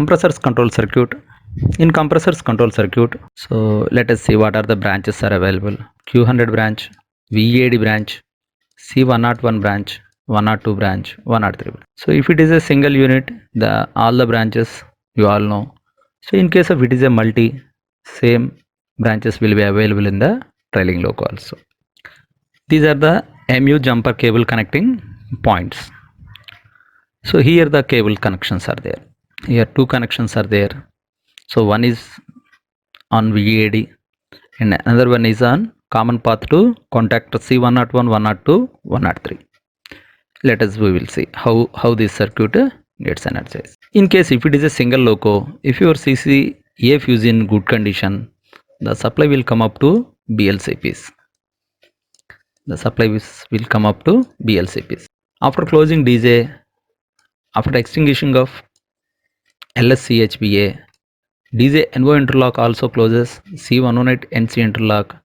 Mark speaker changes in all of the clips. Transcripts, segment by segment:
Speaker 1: compressors control circuit. In compressors control circuit, so let us see what are the branches are available. Q100 branch, VEAD branch, C101 branch, 102 branch, 103 branch. So if it is a single unit, the all the branches you all know. So in case of it is a multi, same branches will be available in the trailing loco also. These are the MU jumper cable connecting points. So here the cable connections are there. Here two connections are there. So one is on VEAD and another one is on common path to contactor C101, 102, 103. Let us we will see how this circuit gets energized. In case if it is a single loco, if your CCF is in good condition, the supply will come up to BLCPs. The supply will come up to BLCPs. After closing DJ, after extinguishing of LSCHBA, DJ NO interlock also closes. C108 NC interlock,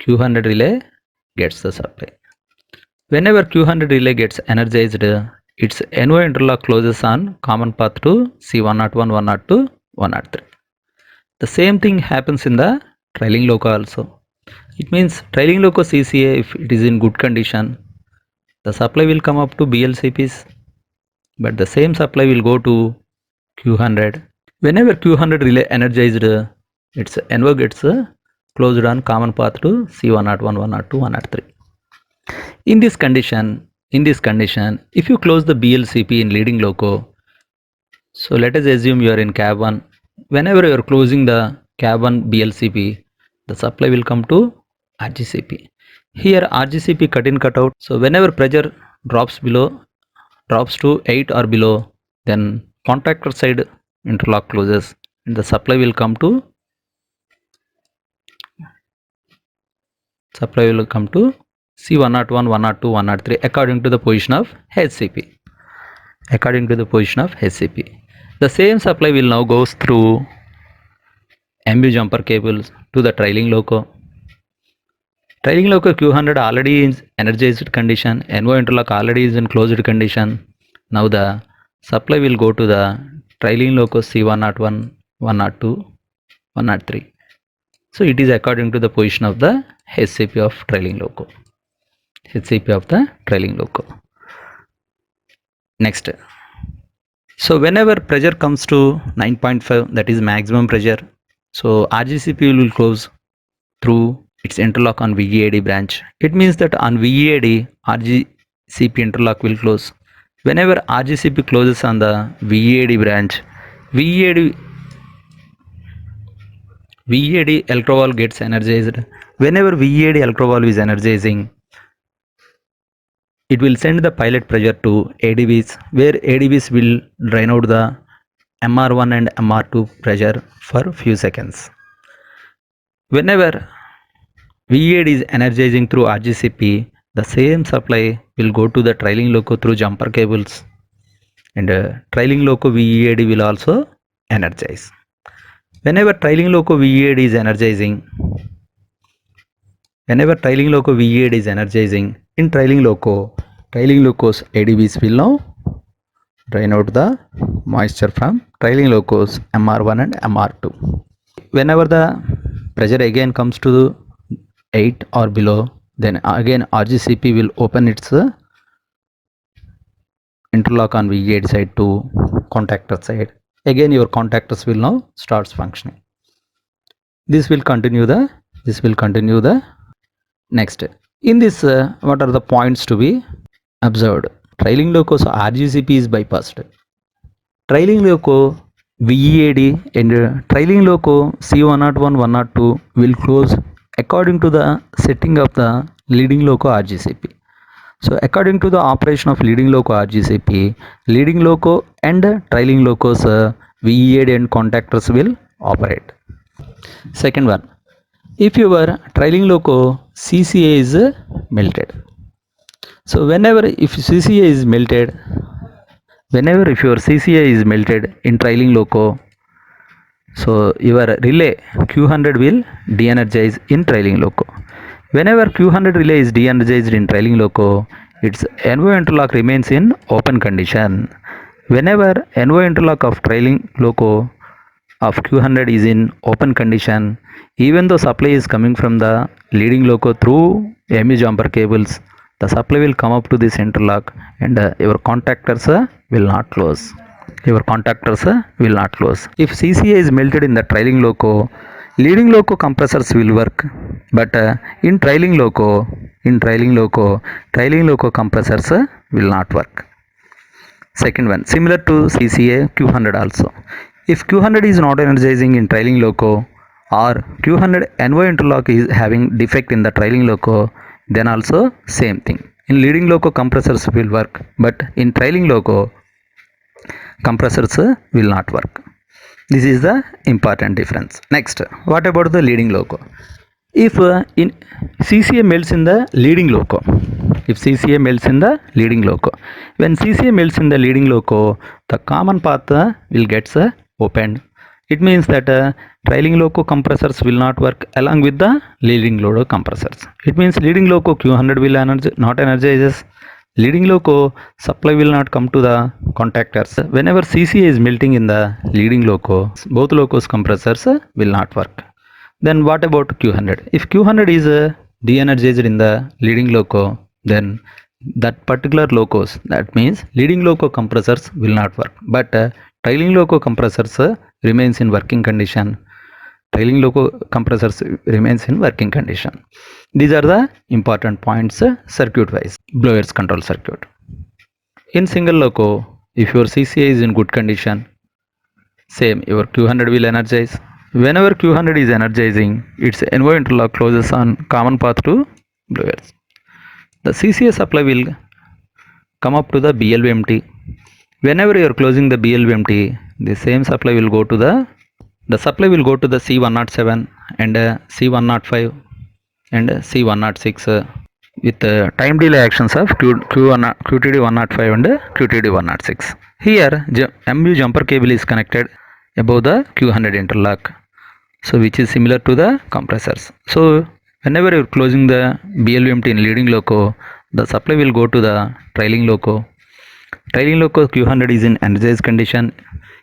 Speaker 1: Q100 relay gets the supply. Whenever Q100 relay gets energized, its NO interlock closes on common path to C101, 102, 103. The same thing happens in the trailing loco also. It means trailing loco CCA, if it is in good condition, the supply will come up to BLCPs, but the same supply will go to Q100. Whenever Q100 relay energized, its NO gets closed on common path to C101, 102, 103. In this condition, if you close the BLCP in leading loco, so let us assume you are in cab 1. Whenever you are closing the cab 1 BLCP, the supply will come to RGCP. Here RGCP cut in cut out. So whenever pressure drops to 8 or below, then contactor side interlock closes and the supply will come to C101, 102, 103 according to the position of HCP. The same supply will now goes through MU jumper cables to the trailing loco. Trailing loco Q100 already is energized condition, NO interlock already is in closed condition. Now the supply will go to the trailing loco C101, 102, 103. So it is according to the position of the HCP of trailing loco. Next, so whenever pressure comes to 9.5, that is maximum pressure, so RGCP will close through its interlock on VEAD branch. It means that on VEAD, RGCP interlock will close. Whenever RGCP closes on the VEAD branch, VEAD electrovalve gets energized. Whenever VEAD electrovalve is energizing, it will send the pilot pressure to ADVs, where ADVs will drain out the MR1 and MR2 pressure for few seconds. Whenever VEAD is energizing through RGCP, the same supply will go to the trailing loco through jumper cables, and trailing loco VEAD will also energize. Whenever trailing loco VEAD is energizing, in trailing loco's ADVs will now drain out the moisture from trailing loco's MR1 and MR2. Whenever the pressure again comes to 8 or below, then again RGCP will open its interlock on VEAD side to contactor side. Again your contactors will now starts functioning. This will continue the next. In this, what are the points to be observed? Trailing loco's RGCP is bypassed. Trailing loco VEAD and trailing loco C101, 102 will close according to the setting of the leading loco RGCP. So according to the operation of leading loco RGCP, leading loco and trailing locos VEAD and contactors will operate. Second one, if your trailing loco CCA is melted. So whenever if your CCA is melted in trailing loco, so your relay Q100 will de-energize in trailing loco. Whenever Q100 relay is de-energized in trailing loco, its NO interlock remains in open condition. Whenever NO interlock of trailing loco of Q100 is in open condition, even though supply is coming from the leading loco through MU jumper cables, the supply will come up to this interlock and your contactors will not close. Your contactors will not close. If CCA is melted in the trailing loco, leading loco compressors will work, but in trailing loco compressors will not work. Second one, similar to CCA, Q100 also. If Q100 is not energizing in trailing loco or Q100 NO interlock is having defect in the trailing loco, then also same thing. In leading loco compressors will work, but in trailing loco compressors will not work. This is the important difference. Next, what about the leading loco? If in CCA melts in the leading loco, if CCA melts in the leading loco, when CCA melts in the leading loco, the common path will get opened. It means that trailing loco compressors will not work along with the leading loco compressors. It means leading loco Q100 will not energizes. Leading loco supply will not come to the contactors. Whenever CCA is melting in the leading loco, both locos compressors will not work. Then what about Q100? If Q100 is de-energized in the leading loco, then that particular locos, that means leading loco compressors will not work, but trailing loco compressors remains in working condition. Trailing loco compressors remains in working condition. These are the important points circuit wise. Blowers control circuit. In single loco, if your CCA is in good condition, same your Q100 will energize. Whenever Q100 is energizing, its NO interlock closes on common path to blowers. The CCA supply will come up to the BLV empty. Whenever you are closing the BLV empty, the same supply will go to the supply will go to the C107 and C105 and C106 with time delay actions of QTD105 and QTD106. Here MU jumper cable is connected above the Q100 interlock, so which is similar to the compressors. So whenever you are closing the BLVMT in leading loco, the supply will go to the trailing loco. Trailing loco Q100 is in energized condition,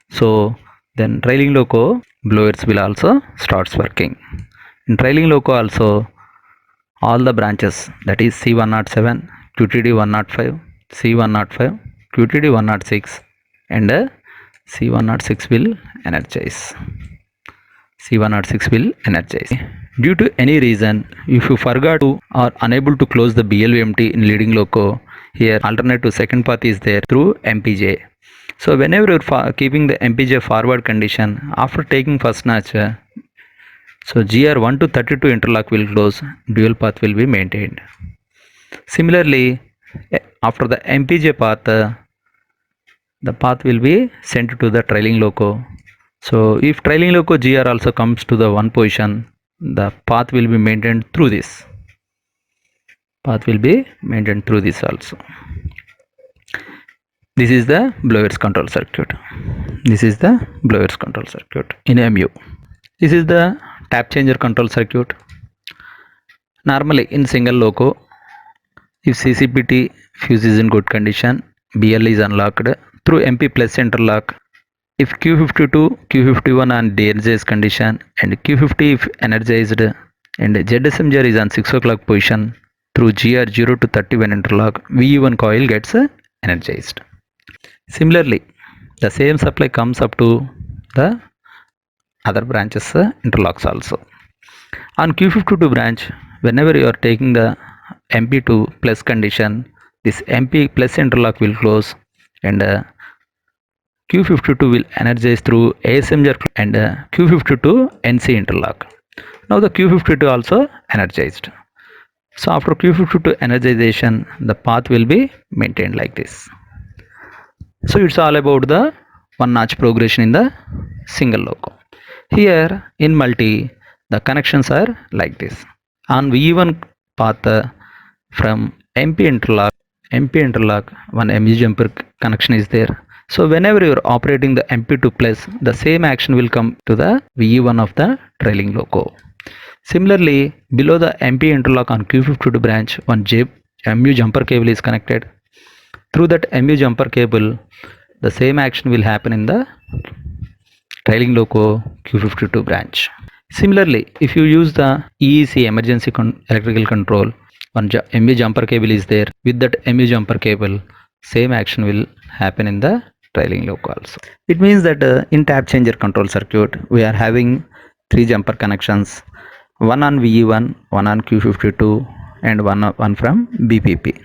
Speaker 1: so then trailing loco blowers will also starts working. In trailing loco also, all the branches, that is C107, QTD105, C105, QTD106 and C106 will energize. C106 will energize. Due to any reason, if you forgot to or unable to close the BLVMT in leading loco, here alternative second path is there through MPJ. So whenever you're keeping the MPJ forward condition, after taking first notch, so GR 1 to 32 interlock will close, dual path will be maintained. Similarly, after the MPJ path, the path will be sent to the trailing loco. So if trailing loco GR also comes to the one position, the path will be maintained through this. Path will be maintained through this also. This is the blowers control circuit. This is the blowers control circuit in MU. This is the tap changer control circuit. Normally in single loco, if CCPT fuse is in good condition, BL is unlocked through MP plus interlock. If Q52, Q51 on de-energized condition and Q50 if energized and ZSMGR is on 6 o'clock position, through GR 0 to 31 interlock, VE1 coil gets energized. Similarly, the same supply comes up to the other branches interlocks also. On Q52 branch, whenever you are taking the MP2 plus condition, this MP plus interlock will close and Q52 will energize through ASMGR and Q52 NC interlock. Now the Q52 also energized. So after Q52 energization, the path will be maintained like this. So it's all about the one notch progression in the single loco. Here in multi, the connections are like this. On V1 path from MP interlock, one MU jumper connection is there. So whenever you are operating the MP2 plus, the same action will come to the VE1 of the trailing loco. Similarly, below the MP interlock on Q52 branch, one MU jumper cable is connected. Through that MU jumper cable, the same action will happen in the trailing loco Q52 branch. Similarly, if you use the EEC emergency electrical control, one MU jumper cable is there. With that MU jumper cable, same action will happen in the trailing loco also. It means that in tap changer control circuit, we are having 3 jumper connections, one on VE1, one on Q52, and one from BPP.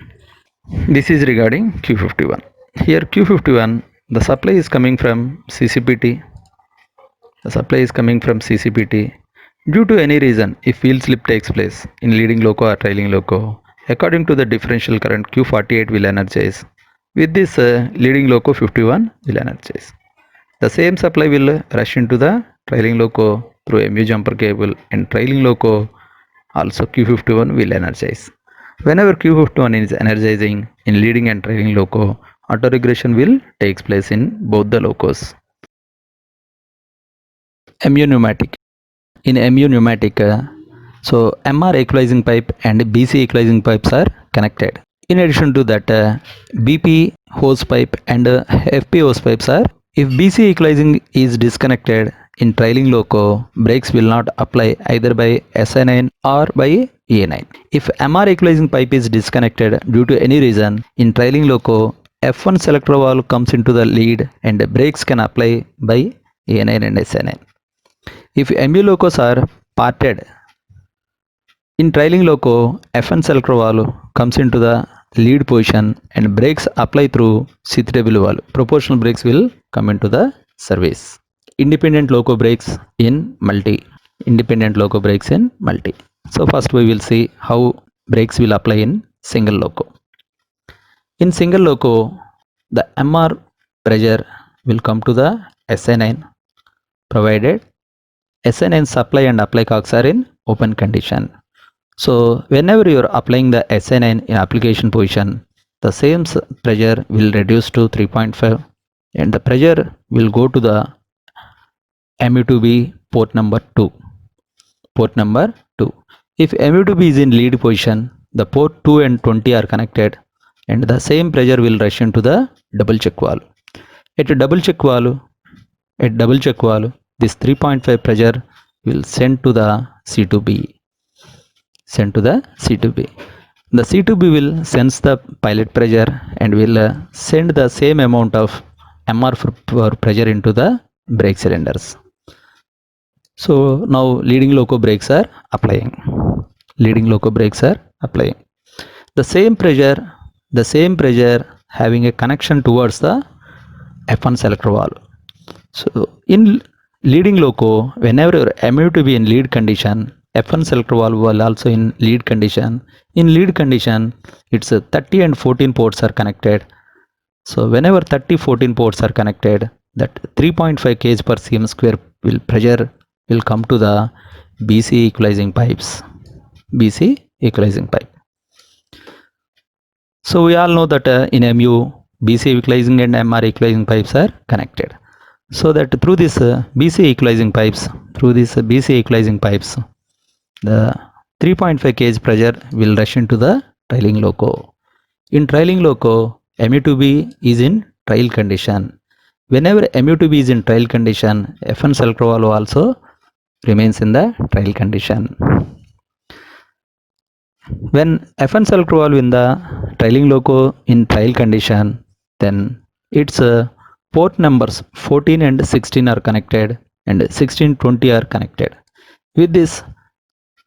Speaker 1: This is regarding Q51. Here Q51, the supply is coming from CCPT. The supply is coming from CCPT. Due to any reason, if field slip takes place in leading loco or trailing loco, according to the differential current, Q48 will energize. With this, leading loco 51 will energize. The same supply will rush into the trailing loco through MU jumper cable, and trailing loco also Q51 will energize. Whenever Q51 is energizing in leading and trailing loco, autoregulation will take place in both the locos. MU pneumatic. In MU pneumatic, so MR equalizing pipe and BC equalizing pipes are connected. In addition to that, BP hose pipe and FP hose pipes are. If BC equalizing is disconnected in trailing loco, brakes will not apply either by SI9 or by EA9. If MR equalizing pipe is disconnected due to any reason in trailing loco, F1 selector valve comes into the lead and brakes can apply by EA9 and SI9. If MU locos are parted in trailing loco, F1 selector valve comes into the lead position and brakes apply through C3W valve. Proportional brakes will come into the service. Independent loco brakes in multi. Independent loco brakes in multi. So first we will see how brakes will apply in single loco. In single loco, the MR pressure will come to the SI9 provided SI9 supply and apply cogs are in open condition. So whenever you are applying the SI9 in application position, the same pressure will reduce to 3.5 and the pressure will go to the MU2B port number 2. Port number 2. If MU2B is in lead position, the port 2 and 20 are connected and the same pressure will rush into the double check valve. At double check valve, this 3.5 pressure will send to the C2B. The C2B will sense the pilot pressure and will send the same amount of MR for pressure into the brake cylinders. So now leading loco brakes are applying. The same pressure having a connection towards the F1 selector valve. So in leading loco, whenever your MU2B in lead condition, F1 selector valve will also in lead condition. In lead condition, it's 30 and 14 ports are connected. So whenever 30-14 ports are connected, that 3.5 kg per cm square pressure will come to the BC equalizing pipes. So we all know that in MU, BC equalizing and MR equalizing pipes are connected. So that through this BC equalizing pipes, the 3.5 kg pressure will rush into the trailing loco. In trailing loco, MU2B is in trail condition. Whenever MU2B is in trail condition, F1 selector valve also remains in the trail condition. When F1 selector valve in the trailing loco in trail condition, then its port numbers 14 and 16 are connected and 16-20 are connected. With this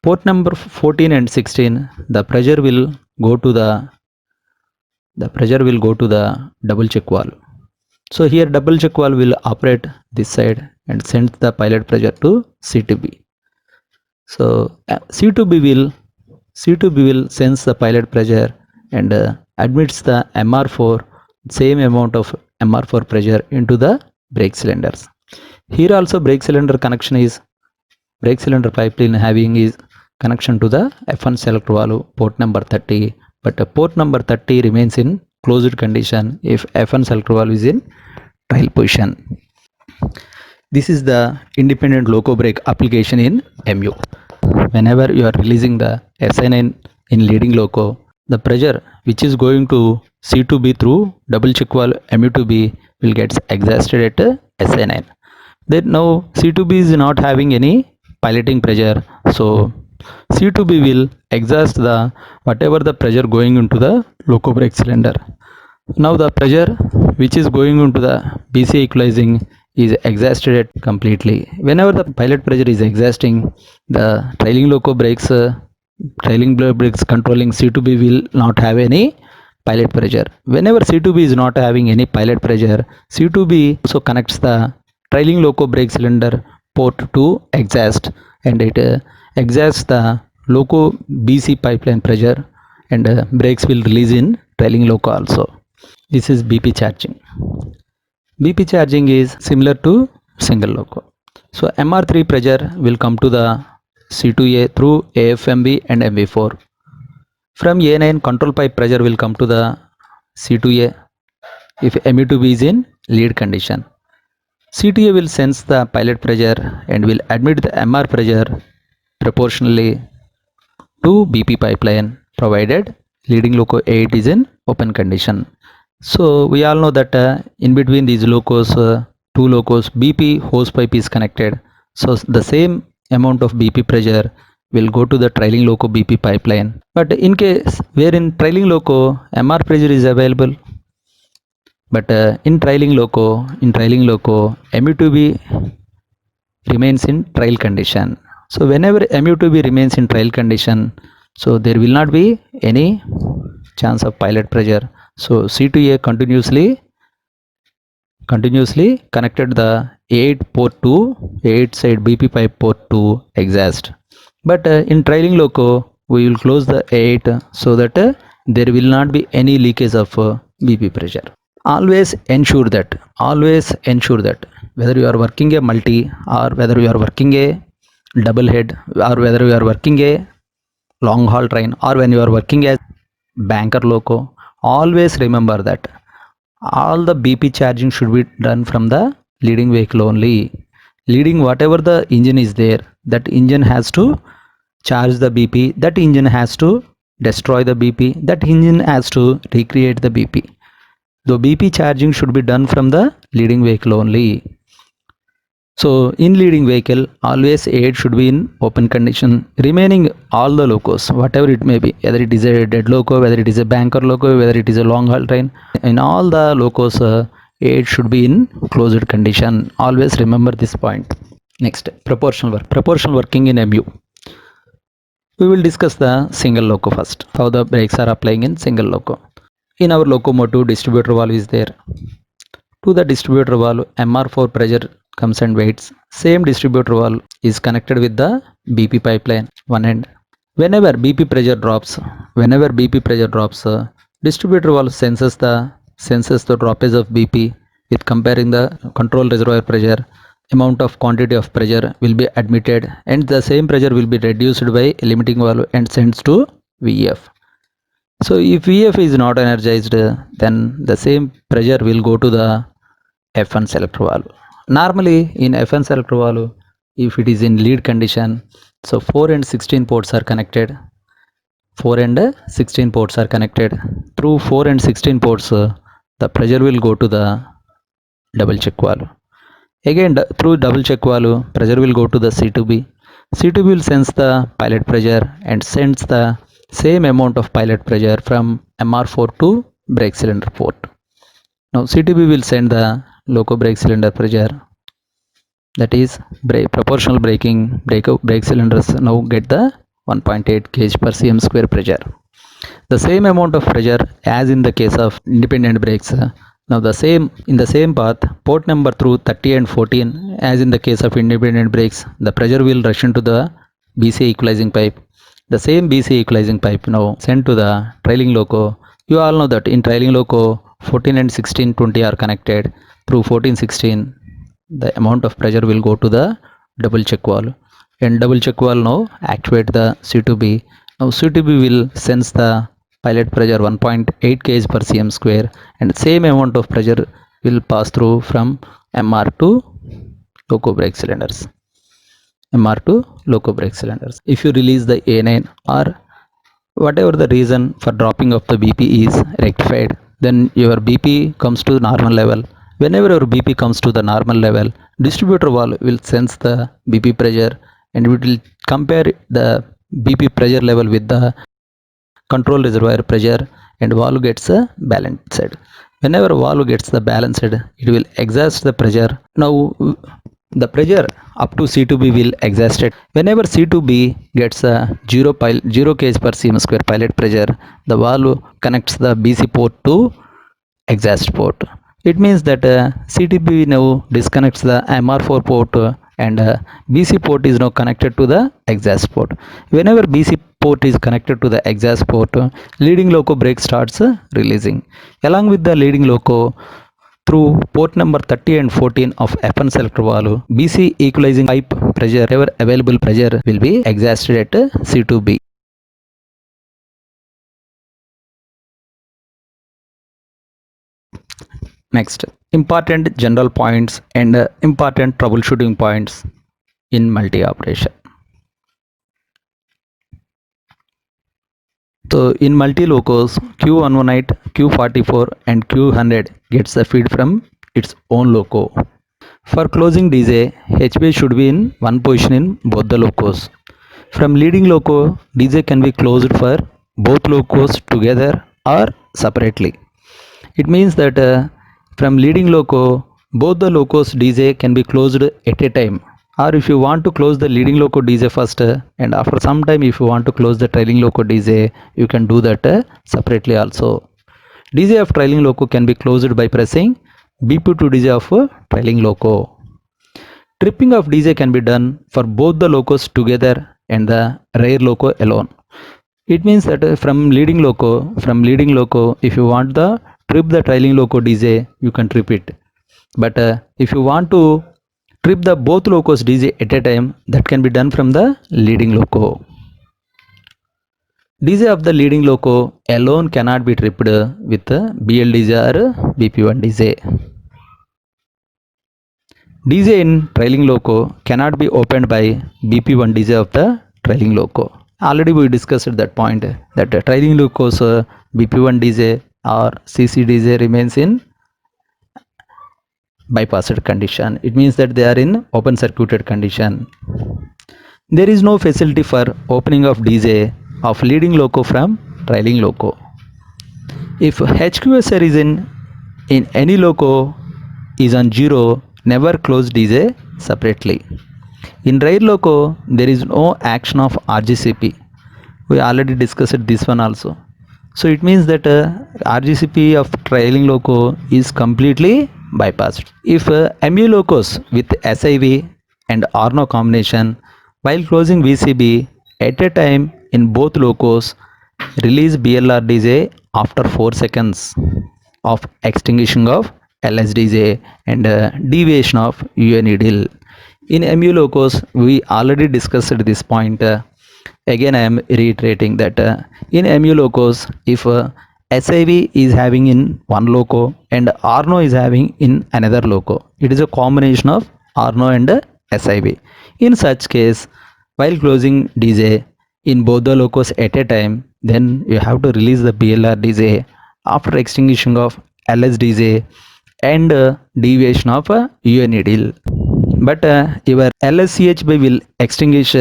Speaker 1: port number 14 and 16, the pressure will go to the double check valve. So here double check valve will operate this side and send the pilot pressure to C2B. So C2B will sense the pilot pressure and admits the MR4, same amount of MR4 pressure into the brake cylinders. Here also brake cylinder pipeline having is connection to the F1 selector valve port number 30, but port number 30 remains in closed condition if F1 selector valve is in trial position. This is the independent loco brake application in MU. Whenever you are releasing the SI9 in leading loco, the pressure which is going to C2B through double check valve MU2B will get exhausted at SA9. Then now C2B is not having any piloting pressure, so C2B will exhaust the whatever the pressure going into the loco brake cylinder. Now the pressure which is going into the BCA equalizing is exhausted completely. Whenever the pilot pressure is exhausting, the trailing loco brakes controlling C2B will not have any pilot pressure. Whenever C2B is not having any pilot pressure, C2B also connects the trailing loco brake cylinder port to exhaust, and it exhausts the loco BC pipeline pressure, and brakes will release in trailing loco also. This is BP charging. BP charging is similar to single loco. So MR3 pressure will come to the C2A through AFMB and MV4. From A9 control pipe pressure will come to the C2A if ME2B is in lead condition. C2A will sense the pilot pressure and will admit the MR pressure proportionally to BP pipeline provided leading loco 8 is in open condition. So we all know that in between these locos, two locos, BP hose pipe is connected. So the same amount of BP pressure will go to the trailing loco BP pipeline. But in case where in trailing loco MR pressure is available, but in trailing loco MU2B remains in trial condition. So whenever MU2B remains in trial condition, so there will not be any chance of pilot pressure. So C2A continuously connected the 8 port to 8 side BP pipe port to exhaust. But in trailing loco we will close the 8 so that there will not be any leakage of BP pressure. Always ensure that whether you are working a multi or whether you are working a double head or whether you are working a long haul train or when you are working as banker loco, always remember that all the BP charging should be done from the leading vehicle only. Leading whatever the engine is there, that engine has to charge the BP, that engine has to destroy the BP, that engine has to recreate the BP. The BP charging should be done from the leading vehicle only. So in leading vehicle always 8 should be in open condition. Remaining all the locos, whatever it may be, whether it is a dead loco, whether it is a banker loco, whether it is a long haul train, in all the locos 8 should be in closed condition. Always remember this point. Next, proportional working in MU. We will discuss the single loco first, how the brakes are applying in single loco. In our locomotive, distributor valve is there. To the distributor valve, MR4 pressure comes and waits. Same distributor valve is connected with the BP pipeline one end. Whenever BP pressure drops, distributor valve senses the droppage of BP with comparing the control reservoir pressure. Amount of quantity of pressure will be admitted and the same pressure will be reduced by limiting valve and sends to VF. So if VF is not energized, then the same pressure will go to the F1 selector valve. Normally in F1 selector valve, if it is in lead condition, so 4 and 16 ports are connected. 4 and 16 ports are connected. Through 4 and 16 ports, the pressure will go to the double check valve. Again through double check valve, pressure will go to the C2B. C2B will sense the pilot pressure and sends the same amount of pilot pressure from MR4 to brake cylinder port. Now C2B will send the loco brake cylinder pressure, that is proportional braking. Brake cylinders now get the 1.8 kg per cm square pressure. The same amount of pressure as in the case of independent brakes. Now the same in the same path, port number through 30 and 14 as in the case of independent brakes, the pressure will rush into the BCA equalizing pipe. The same BCA equalizing pipe now sent to the trailing loco. You all know that in trailing loco 14 and 16 20 are connected. Through 14 16 the amount of pressure will go to the double check valve, and double check valve now activate the C2B. Now C2B will sense the pilot pressure 1.8 kg per cm square, and same amount of pressure will pass through from MR to loco brake cylinders. If you release the A9 or whatever the reason for dropping of the BP is rectified, then your BP comes to normal level Whenever your BP comes to the normal level, distributor valve will sense the BP pressure and it will compare the BP pressure level with the control reservoir pressure and valve gets balanced. Whenever valve gets the balanced, it will exhaust the pressure. Now the pressure up to C2B will exhausted. Whenever C2B gets a 0 kg per cm square pilot pressure, the valve connects the BC port to exhaust port. It means that CTB now disconnects the MR4 port and BC port is now connected to the exhaust port. Whenever BC port is connected to the exhaust port, leading loco brake starts releasing. Along with the leading loco, through port number 30 and 14 of F1 selector valve, BC equalizing pipe pressure, wherever available pressure will be exhausted at C2B. Next, important general points and important troubleshooting points in multi-operation. So in multi-locos, Q118, Q44 and Q100 gets the feed from its own loco. For closing DJ, HB should be in one position in both the locos. From leading loco, DJ can be closed for both locos together or separately. It means that from leading loco, both the locos DJ can be closed at a time. Or if you want to close the leading loco DJ first and after some time if you want to close the trailing loco DJ, you can do that separately also. DJ of trailing loco can be closed by pressing BP2 DJ of trailing loco. Tripping of DJ can be done for both the locos together and the rear loco alone. It means that from leading loco, if you want the trip the trailing loco DJ, you can trip it. But if you want to trip the both locos DJ at a time, that can be done from the leading loco. DJ of the leading loco alone cannot be tripped with BLDJ or BP1 DJ. DJ in trailing loco cannot be opened by BP1 DJ of the trailing loco. Already we discussed that point that trailing locos BP1 DJ or CC DJ remains in bypassed condition. It means that they are in open circuited condition. There is no facility for opening of DJ of leading loco from trailing loco. If HQSR is in any loco is on 0, never close DJ separately. In rear loco, there is no action of RGCP. We already discussed this one also. So it means that RGCP of trailing loco is completely bypassed. If MU locos with SIV and Arno combination, while closing VCB at a time in both locos, release BLR DJ after 4 seconds of extinguishing of LSDJ and deviation of UA needle. In MU locos, we already discussed this point. Again, I am reiterating that in MU locos, if SIV is having in one loco and Arno is having in another loco, it is a combination of Arno and SIV. In such case, while closing DJ in both the locos at a time, then you have to release the BLR DJ after extinguishing of LSDJ and deviation of UA needle. But your LSCHB will extinguish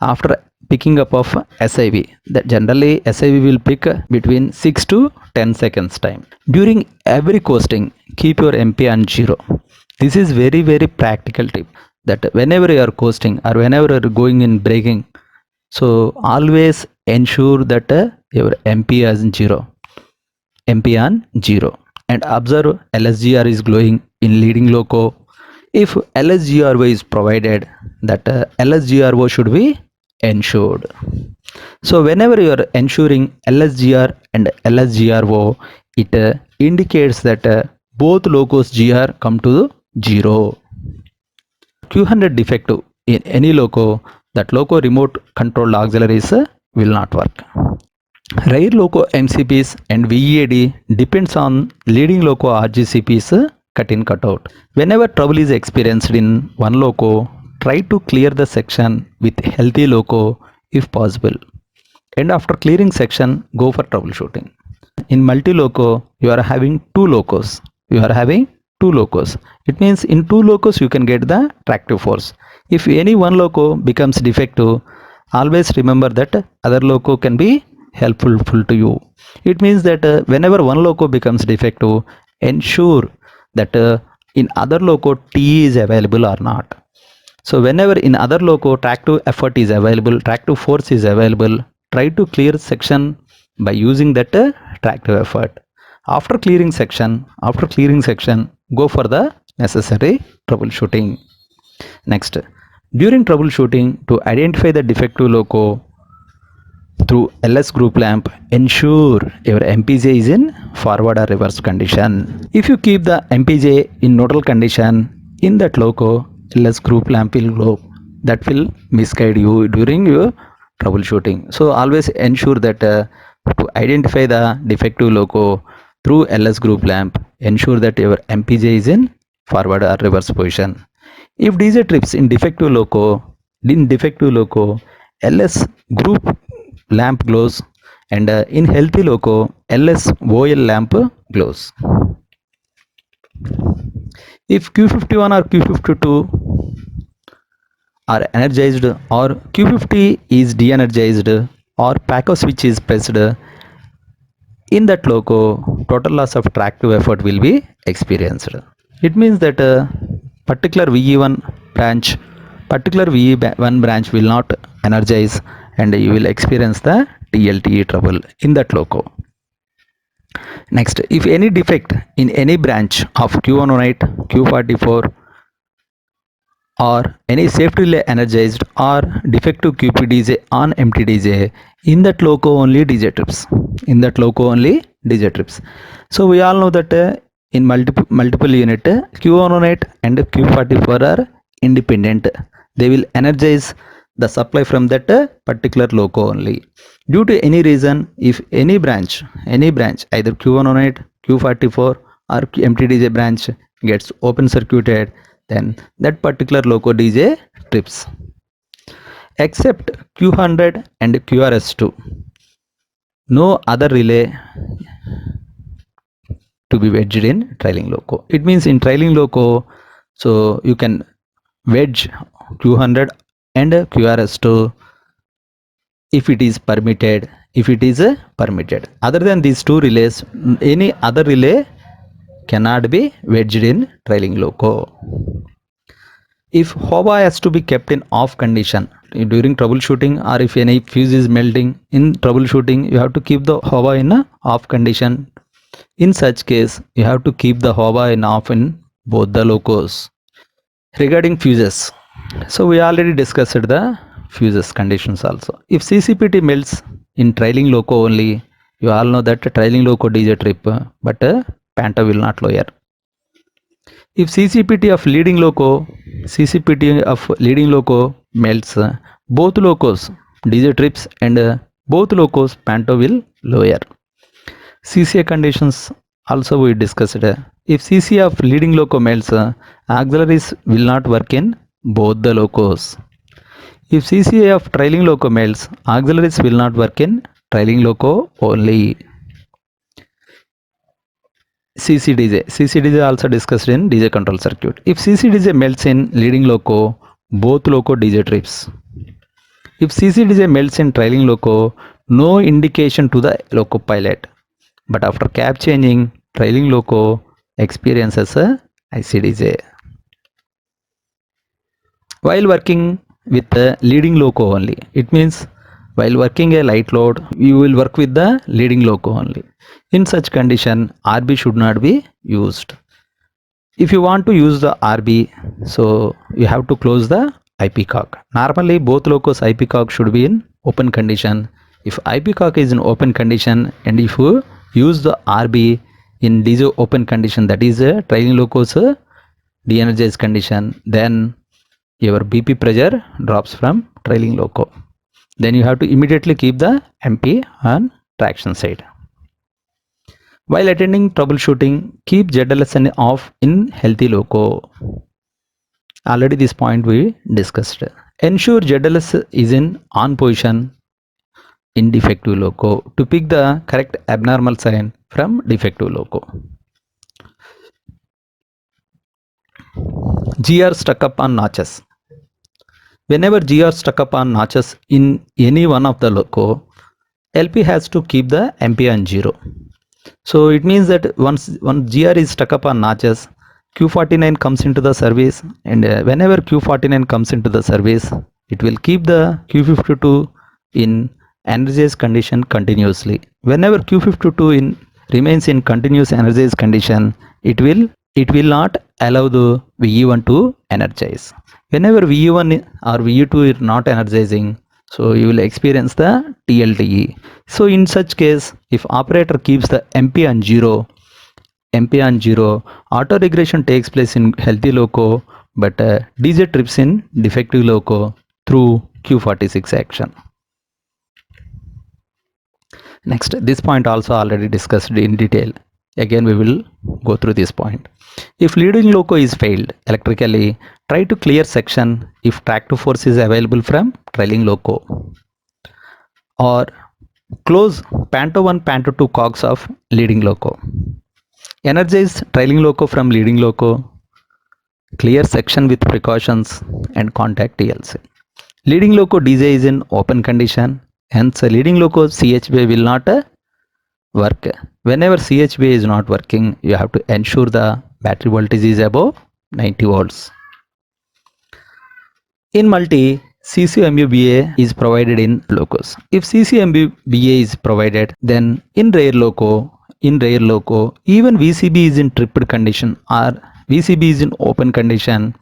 Speaker 1: after picking up of SIV. That generally SIV will pick between 6 to 10 seconds time. During every coasting, keep your MP on 0. This is very practical tip that whenever you are coasting or whenever you are going in braking, so always ensure that your MP is 0. MP on 0 and observe LSGR is glowing in leading loco. If LSGRO is provided, that LSGRO should be ensured. So whenever you are ensuring LSGR and LSGRO, it indicates that both locos GR come to 0. Q100 defective in any loco, that loco remote control auxiliaries will not work. Rear loco MCPs and VEAD depends on leading loco RGCPs cut in cut out. Whenever trouble is experienced in one loco, try to clear the section with healthy loco if possible. And after clearing section, go for troubleshooting. In multi loco, you are having two locos. two locos. It means in two locos you can get the tractive force. If any one loco becomes defective, always remember that other loco can be helpful to you. It means that whenever one loco becomes defective, ensure that in other loco T is available or not. So whenever in other loco tractive effort is available, tractive force is available, try to clear section by using that tractive effort. After clearing section, go for the necessary troubleshooting. Next, during troubleshooting, to identify the defective loco through LS group lamp, ensure your MPJ is in forward or reverse condition. If you keep the MPJ in neutral condition, in that loco, LS group lamp will glow. That will misguide you during your troubleshooting. So always ensure that to identify the defective loco through LS group lamp, ensure that your MPJ is in forward or reverse position. If DJ trips in defective loco, LS group lamp glows, and in healthy loco, LS OL lamp glows. If Q51 or Q52 are energized or Q50 is de-energized or PACO switch is pressed, in that loco total loss of tractive effort will be experienced. It means that particular VE1 branch will not energize and you will experience the TLTE trouble in that loco. Next, if any defect in any branch of Q108, Q44 or any safety relay energized or defective QPDJ on MTDJ, in that loco only DJ trips. So we all know that in multiple unit Q108 and Q44 are independent. They will energize the supply from that particular loco only. Due to any reason, if any branch either Q108, Q44 or MTDJ branch gets open circuited, then that particular loco DJ trips. Except Q100 and QRS2, no other relay to be wedged in trailing loco. It means in trailing loco, so you can wedge Q100 and QRS2 if it is permitted. Other than these two relays, any other relay cannot be wedged in trailing loco. If HOVA has to be kept in off condition during troubleshooting, or if any fuse is melting in troubleshooting, you have to keep the HOVA in a off condition. In such case, you have to keep the HOVA in off in both the locos. Regarding fuses, so we already discussed the fuses conditions also. If CCPT melts in trailing loco only, you all know that trailing loco DJ trip, but Panta will not lower. If CCPT of leading loco melts, both locos DJ trips and both locos Panto will lower. CCA conditions also we discussed. If CCA of leading loco melts, auxiliaries will not work in both the locos. If CCA of trailing loco melts, auxiliaries will not work in trailing loco only. CCDJ also discussed in DJ control circuit. If CCDJ melts in leading loco, both loco DJ trips. If CCDJ melts in trailing loco, no indication to the loco pilot. But after cap changing, trailing loco experiences a ICDJ. While working with the leading loco only, it means while working a light load, you will work with the leading loco only. In such condition, RB should not be used. If you want to use the RB, so you have to close the IP cock. Normally, both locos IP cock should be in open condition. If IP cock is in open condition and if you use the RB in DJ open condition, that is a trailing locos de-energized condition, then your BP pressure drops from trailing loco. Then you have to immediately keep the MP on traction side. While attending troubleshooting, keep ZLSN off in healthy loco. Already this point we discussed. Ensure ZLS is in on position in defective loco to pick the correct abnormal sign from defective loco. GR stuck up on notches. Whenever GR stuck up on notches in any one of the loco, LP has to keep the MP on 0. So it means that once GR is stuck up on notches, Q49 comes into the service, and whenever Q49 comes into the service, it will keep the Q52 in energized condition continuously. Whenever Q52 remains in continuous energized condition, it will not allow the VE1 to energize. Whenever VE1 or VE2 is not energizing, so you will experience the TLDE. So in such case, if operator keeps the MP on 0, auto regression takes place in healthy loco, but DJ trips in defective loco through Q46 action. Next, this point also already discussed in detail. Again, we will go through this point. If leading loco is failed electrically, try to clear section if track to force is available from trailing loco, or close Panto 1, Panto 2 cogs of leading loco. Energize trailing loco from leading loco, clear section with precautions, and contact TLC. Leading loco DJ is in open condition, hence leading loco CHB will not work. Whenever CHB is not working, you have to ensure the battery voltage is above 90 volts. In multi, CCMUBA is provided in locos. If CCMUBA is provided, then in rare loco, even VCB is in tripped condition or VCB is in open condition,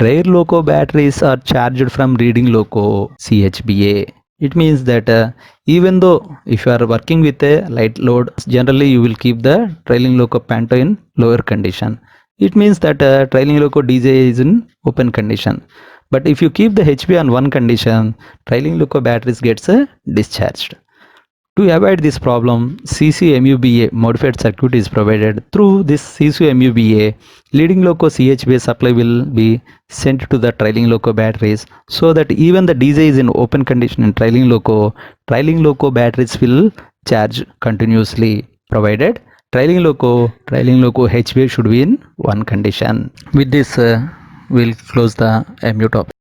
Speaker 1: rare loco batteries are charged from reading loco CHBA. It means that even though if you are working with a light load, generally you will keep the trailing loco Panto in lower condition. It means that trailing loco DJ is in open condition. But if you keep the HB on one condition, trailing loco batteries gets discharged. To avoid this problem, CCMUBA modified circuit is provided. Through this CCMUBA, leading loco CHBA supply will be sent to the trailing loco batteries, so that even the DJ is in open condition in trailing loco batteries will charge continuously, provided trailing loco HBA should be in one condition. With this, we'll close the MU topic.